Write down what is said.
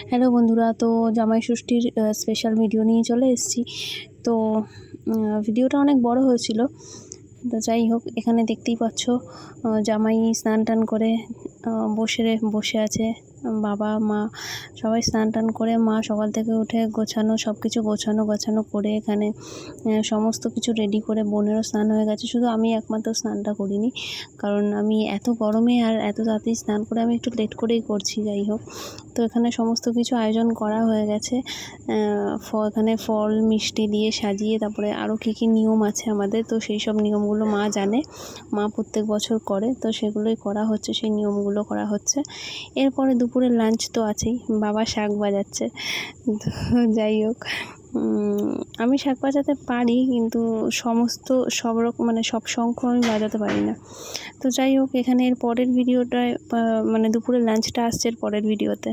Hello বন্ধুরা, তো জামাই ষষ্ঠীর স্পেশাল ভিডিও নিয়ে চলে এসেছি। তো ভিডিওটা অনেক বড় হয়েছিল। তো যাই হোক, এখানে দেখতেই পাচ্ছ জামাই স্নান টান করে বসে আছে। বাবা মা সবাই স্নান টান করে, মা সকাল থেকে উঠে সব কিছু গোছানো করে এখানে সমস্ত কিছু রেডি করে, বোনেরও স্নান হয়ে গেছে, শুধু আমি একমাত্র স্নানটা করিনি, কারণ আমি এত গরমে আর এত তাড়াতাড়ি স্নান করে আমি একটু লেট করেই করছি। যাই হোক, তো এখানে সমস্ত কিছু আয়োজন করা হয়ে গেছে। এখানে ফল মিষ্টি দিয়ে সাজিয়ে, তারপরে আরও কী কী নিয়ম আছে আমাদের, তো সেই সব নিয়মগুলো মা জানে, মা প্রত্যেক বছর করে, তো সেগুলোই করা হচ্ছে, সেই নিয়মগুলো করা হচ্ছে। এরপরে দুপুরের লাঞ্চ তো আছেই, বাবা শাক বাজাচ্ছে। তো যাই হোক, আমি শাক বাজাতে পারি, কিন্তু সব রকম সব শঙ্খ আমি বাজাতে পারি না। তো যাই হোক, এখানে এর পরের ভিডিওটায় দুপুরের লাঞ্চটা আসছে এর পরের ভিডিওতে।